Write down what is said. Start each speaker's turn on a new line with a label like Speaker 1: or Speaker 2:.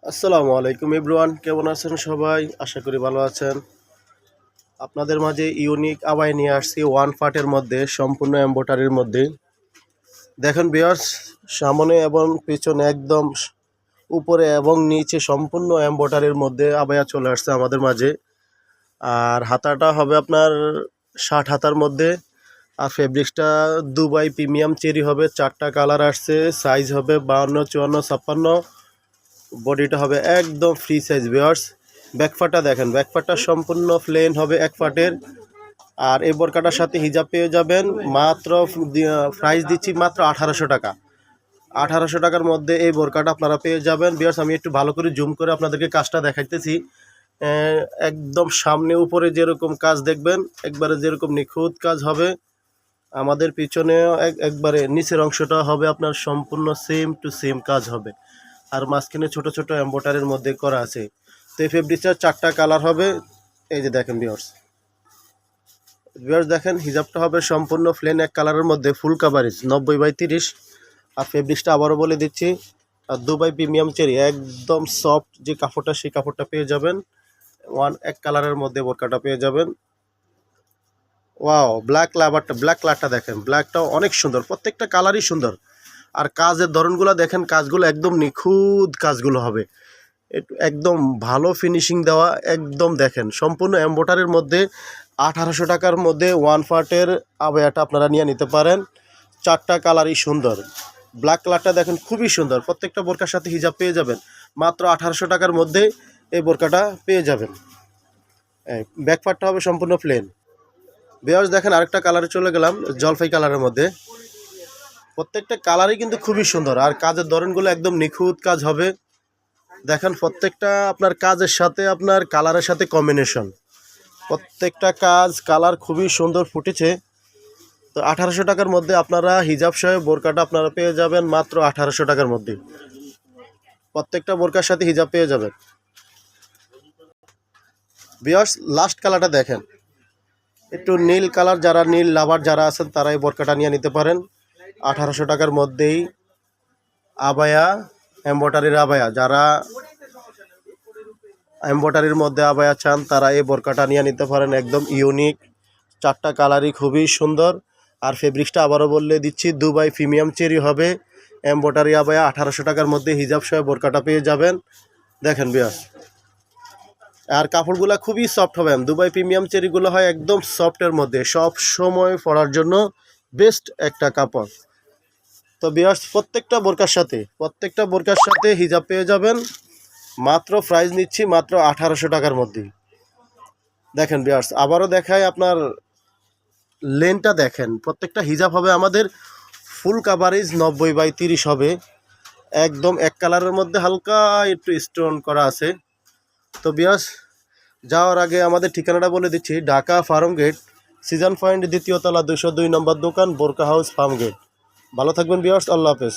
Speaker 1: আসসালামু আলাইকুম এভরিওয়ান, কেমন আছেন সবাই? আশা করি ভালো আছেন। আপনাদের মাঝে ইউনিক আবায় নিয়ে আসছি ওয়ান পার্টের মধ্যে, সম্পূর্ণ এমব্রয়ডারির মধ্যে। দেখেন ভিউয়ার্স, সামনে এবং পিছনে একদম উপরে এবং নিচে সম্পূর্ণ এমব্রয়ডারির মধ্যে আবায়া চলে আসছে আমাদের মাঝে। আর হাতাটা হবে আপনার 60 হাতার মধ্যে। আর ফেব্রিক্সটা দুবাই প্রিমিয়াম চেরি হবে, 4টা কালার আসছে, সাইজ হবে 52, 54, 56। বডিটা হবে একদম ফ্রি সাইজ ভিউয়ার্স। ব্যাকপার্টটা দেখেন, ব্যাকপার্টটা সম্পূর্ণ প্লেন হবে এক পার্টের। আর এই বোরকাটার সাথে হিজাব পেয়ে যাবেন মাত্র, প্রাইস দিচ্ছি মাত্র 1800 টাকা। 1800 টাকার মধ্যে এই বোরকাটা আপনারা পেয়ে যাবেন ভিউয়ার্স। আমি একটু ভালো করে জুম করে আপনাদেরকে কাজটা দেখাইতেছি। একদম সামনে উপরে যেরকম কাজ দেখবেন, একবারে যেরকম নিখুঁত কাজ হবে। আমাদের পিছনেও একবারে নিচের অংশটা হবে আপনার সম্পূর্ণ সেম টু সেম কাজ হবে। আর মাঝখানে ছোট ছোট এমব্রয়ডারির মধ্যে করা আছে। তো এই ফেব্রিক্সটার 4টা কালার হবে। এই যে দেখেন ভিউয়ার্স, দেখেন হিজাবটা হবে সম্পূর্ণ প্লেন এক কালারের মধ্যে, ফুল কাভারেজ 90/30। আর ফেব্রিক্সটা আবারও বলে দিচ্ছি, আর দুবাই প্রিমিয়াম চেরি একদম সফট যে কাপড়টা, সেই কাপড়টা পেয়ে যাবেন। এক কালারের মধ্যে বোরকাটা পেয়ে যাবেন। ওয়াও, ব্ল্যাক কালারটা দেখেন, ব্ল্যাকটাও অনেক সুন্দর, প্রত্যেকটা কালারই সুন্দর। আর কাজের ধরনগুলো দেখেন, কাজগুলো একদম নিখুঁত কাজগুলো হবে, একদম ভালো ফিনিশিং দেওয়া। একদম দেখেন সম্পূর্ণ এমব্রয়ডারির মধ্যে 1800 টাকার মধ্যে ওয়ান পার্টের আবায়াটা আপনারা নিয়ে নিতে পারেন। 4টা কালারই সুন্দর। ব্ল্যাক কালারটা দেখেন খুবই সুন্দর, প্রত্যেকটা বোরকার সাথে হিজাব পেয়ে যাবেন। মাত্র 1800 টাকার মধ্যে এই বোরকাটা পেয়ে যাবেন। ব্যাক পার্টটা হবে সম্পূর্ণ প্লেন। ভিউয়ার্স দেখেন, আরেকটা কালারে চলে গেলাম, জলপাই কালারের মধ্যে। প্রত্যেকটা কালারই কিন্তু খুবই সুন্দর, আর কাজের ধরনগুলো একদম নিখুঁত কাজ হবে। দেখেন প্রত্যেকটা আপনার কাজের সাথে আপনার কালারের সাথে কম্বিনেশন, প্রত্যেকটা কালার খুবই সুন্দর ফুটেছে। তো 1800 টাকার মধ্যে আপনারা হিজাব সহ বোরকাটা আপনারা পেয়ে যাবেন মাত্র 1800 টাকার মধ্যে। প্রত্যেকটা বোরকার সাথে হিজাব পেয়ে যাবেন। ভিউয়ার্স লাস্ট কালারটা দেখেন, একটু নীল কালার, যারা নীল লাভার যারা আছেন তারা এই বোরকাটা নিয়ে নিতে পারেন 1800 টাকার মধ্যেই। আবায়া, এমব্রয়ডারির আবায়া, যারা এমব্রয়ডারির মধ্যে আবায়া চান তারা এই বোরকাটা নিয়ে নিতে পারেন, একদম ইউনিক। 4টা কালারই খুবই সুন্দর। আর ফেব্রিক্সটা আবারও বললে দিচ্ছি, দুবাই প্রিমিয়াম চেরি হবে, এমব্রয়ডারি আবায়া 1800 টাকার মধ্যে হিজাব সহ বোরকাটা পেয়ে যাবেন। দেখেন ভিউয়ার্স, আর কাপড়গুলো খুবই সফট হবে। দুবাই প্রিমিয়াম চেরিগুলো হয় একদম সফটের মধ্যে, সব সময় পরার জন্য বেস্ট একটা কাপড়। তো ভিউয়ার্স প্রত্যেকটা বোরকার সাথে হিজাব পেয়ে যাবেন। মাত্র প্রাইস নিচ্ছি মাত্র 1800 টাকার মধ্যে। দেখেন ভিউয়ার্স, আবারও দেখায় আপনার লেনটা দেখেন, প্রত্যেকটা হিজাব হবে আমাদের ফুল কাভারেজ 90/30 হবে। একদম এক কালারের মধ্যে হালকা একটু স্টোন করা আছে। তো ভিউয়ার্স যাওয়ার আগে আমাদের ঠিকানাটা বলে দিচ্ছি, Dhaka Farmgate, season point, দ্বিতীয় তলা, 202 নম্বর দোকান, বোরকা হাউস, ফার্ম গেট। ভালো থাকবেন ভিউয়ার্স, আল্লাহ হাফেজ।